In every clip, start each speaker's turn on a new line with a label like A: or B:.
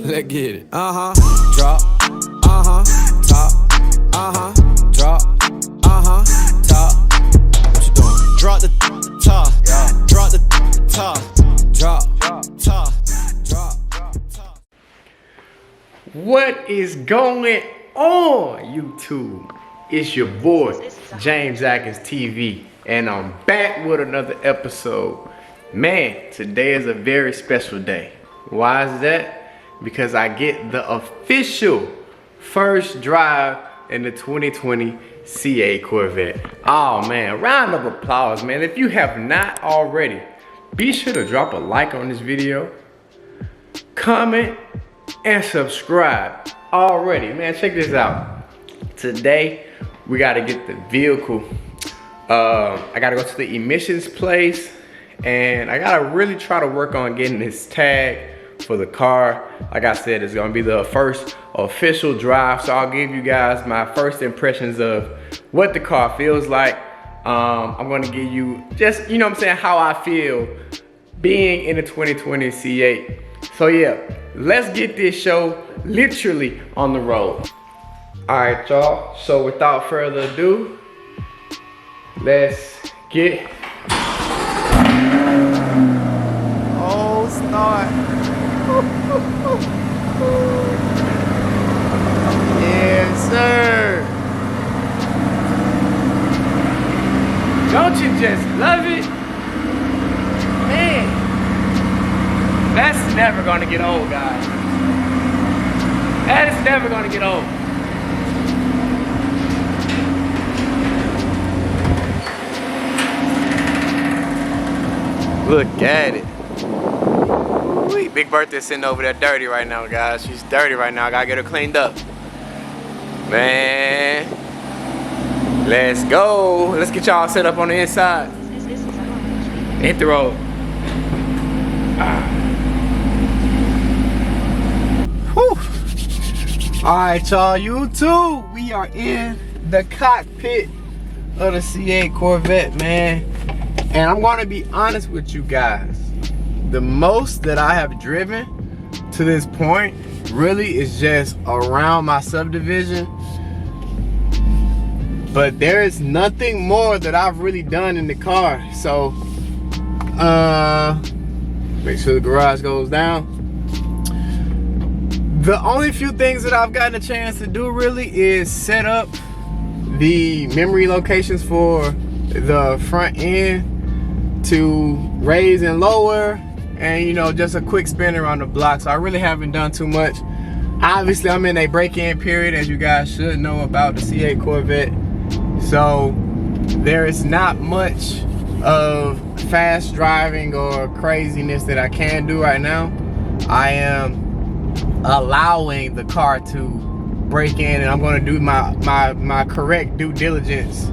A: Let's get it. Drop. Top. Drop. Top. What you doing?
B: Drop the top.
A: Yeah.
B: Drop the top.
A: Drop.
B: Top.
A: Drop.
C: What is going on, YouTube? It's your boy, JamesAtkinsTv, and I'm back with another episode. Man, today is a very special day. Why is that? Because I get the official first drive in the 2020 CA Corvette. Oh man, round of applause, man. If you have not already, be sure to drop a like on this video, comment, and subscribe already. Man, check this out. Today, we gotta get the vehicle. I gotta go to the emissions place, and I gotta really try to work on getting this tag for the car. Like I said, it's gonna be the first official drive, so I'll give you guys my first impressions of what the car feels like. I'm gonna give you just, you know what I'm saying, how I feel being in the 2020 C8. So yeah, let's get this show literally on the road. All right, y'all, so without further ado, let's get.
B: Oh, start. Yes, sir.
C: Don't you just love it? Man, that's never gonna get old, guys. That is never gonna get old. Look at it. Ooh, Big Bertha's sitting over there dirty right now, guys. She's dirty right now. I gotta get her cleaned up. Man, let's go. Let's get y'all set up on the inside. Hit the road. Whew. All right, y'all, YouTube. We are in the cockpit of the C8 Corvette, man. And I'm gonna be honest with you guys. The most that I have driven to this point really is just around my subdivision. But there is nothing more that I've really done in the car. So, make sure the garage goes down. The only few things that I've gotten a chance to do really is set up the memory locations for the front end to raise and lower, and you know, just a quick spin around the block. So I really haven't done too much. Obviously, I'm in a break-in period, as you guys should know about the C8 Corvette. So there is not much of fast driving or craziness that I can do right now. I am allowing the car to break in, and I'm going to do my correct due diligence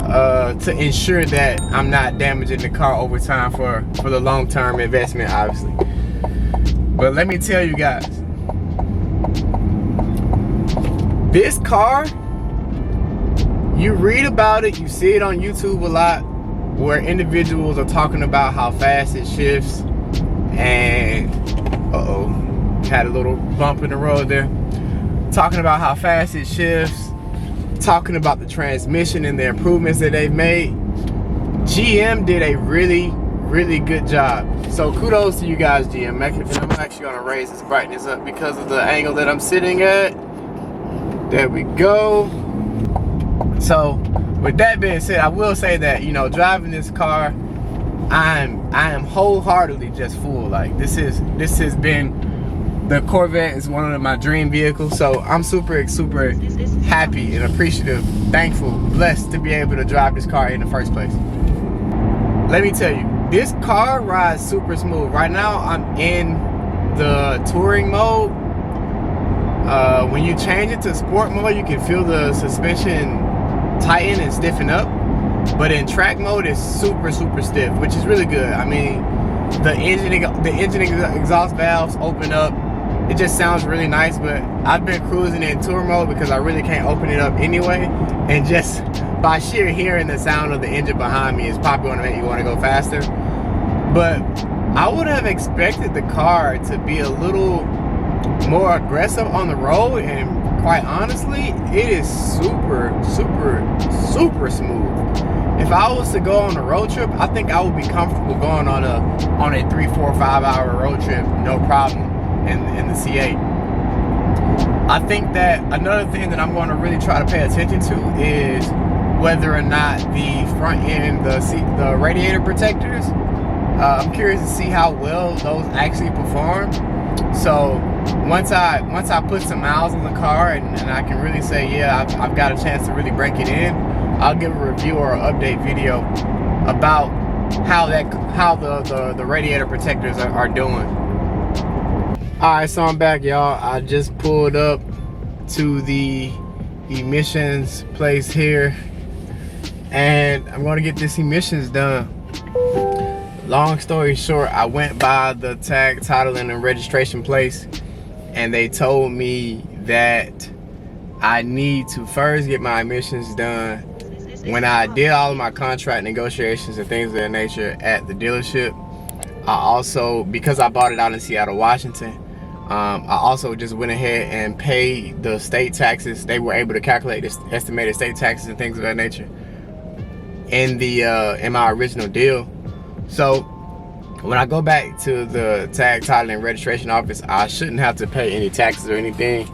C: to ensure that I'm not damaging the car over time for the long-term investment, obviously. But let me tell you guys, this car, you read about it, you see it on YouTube a lot, where individuals are talking about how fast it shifts, and had a little bump in the road there, talking about how fast it shifts, talking about the transmission and the improvements that they've made. GM did a really good job. So kudos to you guys, GM. I'm actually gonna raise this brightness up because of the angle that I'm sitting at. There we go. So with that being said, I will say that, you know, driving this car, I am wholeheartedly just full. Like, this has been, the Corvette is one of my dream vehicles, so I'm super happy and appreciative, thankful, blessed to be able to drive this car in the first place. Let me tell you, this car rides super smooth. Right now, I'm in the touring mode. When you change it to sport mode, you can feel the suspension tighten and stiffen up. But in track mode, it's super stiff, which is really good. I mean, the engine exhaust valves open up. It just sounds really nice, but I've been cruising in tour mode because I really can't open it up anyway. And just by sheer hearing the sound of the engine behind me is probably going to make you want to go faster. But I would have expected the car to be a little more aggressive on the road, and quite honestly, it is super smooth. If I was to go on a road trip, I think I would be comfortable going on a 3, 4, 5 hour road trip, no problem, in the C8. I think that another thing that I'm going to really try to pay attention to is whether or not the front end, the radiator protectors, I'm curious to see how well those actually perform. So once I put some miles on the car and I can really say, yeah, I've got a chance to really break it in, I'll give a review or an update video about how the radiator protectors are doing. Alright, so I'm back, y'all. I just pulled up to the emissions place here, and I'm going to get this emissions done. Long story short, I went by the tag, titling, and registration place, and they told me that I need to first get my emissions done. When I did all of my contract negotiations and things of that nature at the dealership, I also, because I bought it out in Seattle, Washington, I also just went ahead and paid the state taxes. They were able to calculate this estimated state taxes and things of that nature in my original deal. So when I go back to the tag, title, and registration office, I shouldn't have to pay any taxes or anything.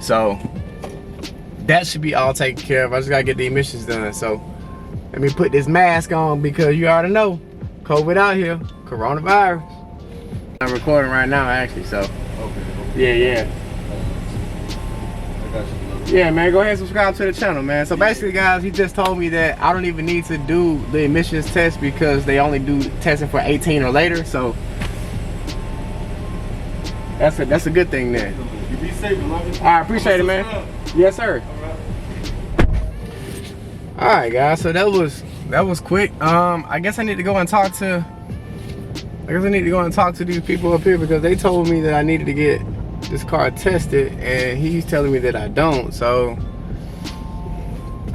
C: So that should be all taken care of. I just gotta get the emissions done. So let me put this mask on, because you already know, COVID out here, coronavirus. I'm recording right now, actually, so. Yeah. Yeah, man, go ahead and subscribe to the channel, man. So basically, guys, he just told me that I don't even need to do the emissions test because they only do testing for 18 or later. So that's a good thing there.
D: You be safe, beloved.
C: All right, appreciate it, man. Yes, sir. All right, guys. So that was quick. I guess I need to go and talk to. These people up here, because they told me that I needed to get this car tested, and he's telling me that I don't. So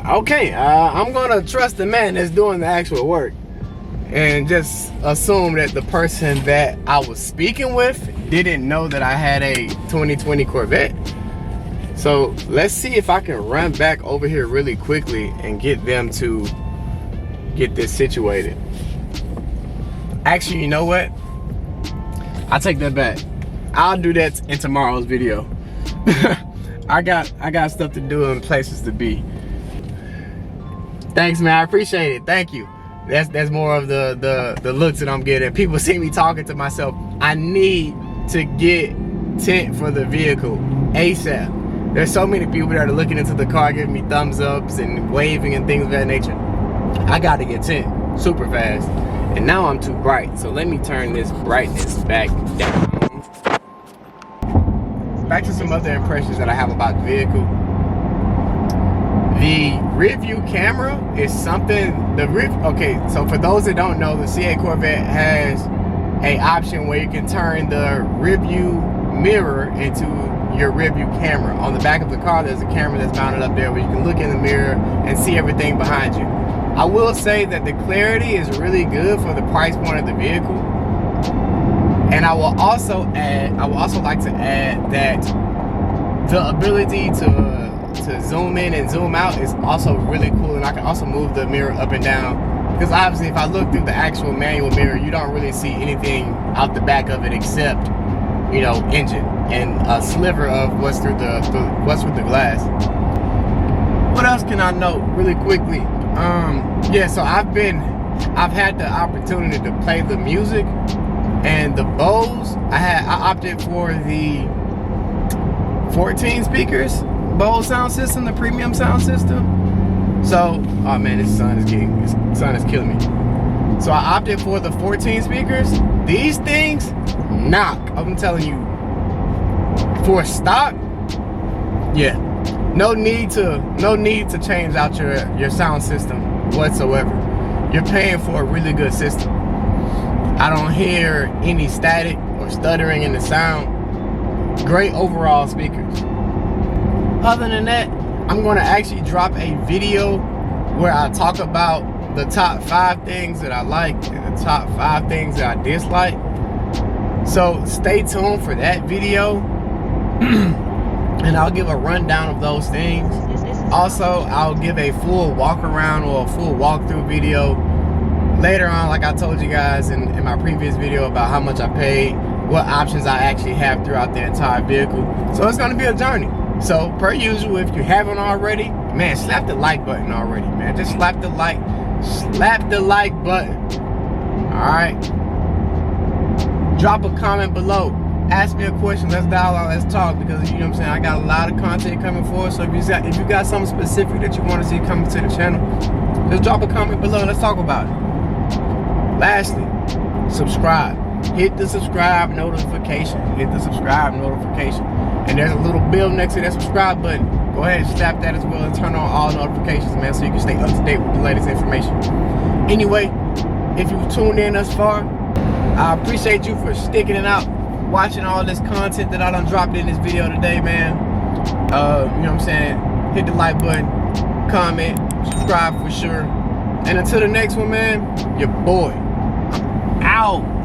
C: okay, I'm gonna trust the man that's doing the actual work and just assume that the person that I was speaking with didn't know that I had a 2020 Corvette. So let's see if I can run back over here really quickly and get them to get this situated. Actually, you know what? I take that back. I'll do that in tomorrow's video. I got stuff to do and places to be. Thanks, man. I appreciate it. Thank you. That's more of the looks that I'm getting. People see me talking to myself. I need to get tint for the vehicle ASAP. There's so many people that are looking into the car, giving me thumbs ups and waving and things of that nature. I got to get tint super fast. And now I'm too bright, so let me turn this brightness back down. Back to some other impressions that I have about the vehicle. The rear view camera is something, okay, so for those that don't know, the C8 Corvette has an option where you can turn the rear view mirror into your rear view camera. On the back of the car, there's a camera that's mounted up there where you can look in the mirror and see everything behind you. I will say that the clarity is really good for the price point of the vehicle. And I will also like to add that the ability to zoom in and zoom out is also really cool. And I can also move the mirror up and down, because obviously if I look through the actual manual mirror, you don't really see anything out the back of it except, you know, engine and a sliver of what's through the glass. What else can I note really quickly? Yeah, so I've had the opportunity to play the music and the Bose. I opted for the 14 speakers Bose sound system, the premium sound system. So, oh man, this sun is killing me. So I opted for the 14 speakers. These things knock. I'm telling you, for stock, yeah. No need to change out your sound system whatsoever. You're paying for a really good system. I don't hear any static or stuttering in the sound. Great overall speakers. Other than that, I'm going to actually drop a video where I talk about the top 5 things that I like and the top 5 things that I dislike. So stay tuned for that video. And I'll give a rundown of those things. Also, I'll give a full walk around or a full walkthrough video later on, like I told you guys in my previous video, about how much I paid, what options I actually have throughout the entire vehicle. So it's gonna be a journey. So per usual, if you haven't already, man, slap the like button already, man. Just slap the like button. All right. Drop a comment below. Ask me a question. Let's dialogue. Let's talk. Because you know what I'm saying, I got a lot of content coming forward. So if you got something specific that you want to see coming to the channel, just drop a comment below and let's talk about it. Lastly, subscribe. Hit the subscribe notification. Hit the subscribe notification. And there's a little bell next to that subscribe button. Go ahead and slap that as well and turn on all notifications, man, so you can stay up to date with the latest information. Anyway, if you tuned in thus far, I appreciate you for sticking it out, watching all this content that I done dropped in this video today, man. You know what I'm saying? Hit the like button, comment, subscribe for sure. And until the next one, man, your boy, out.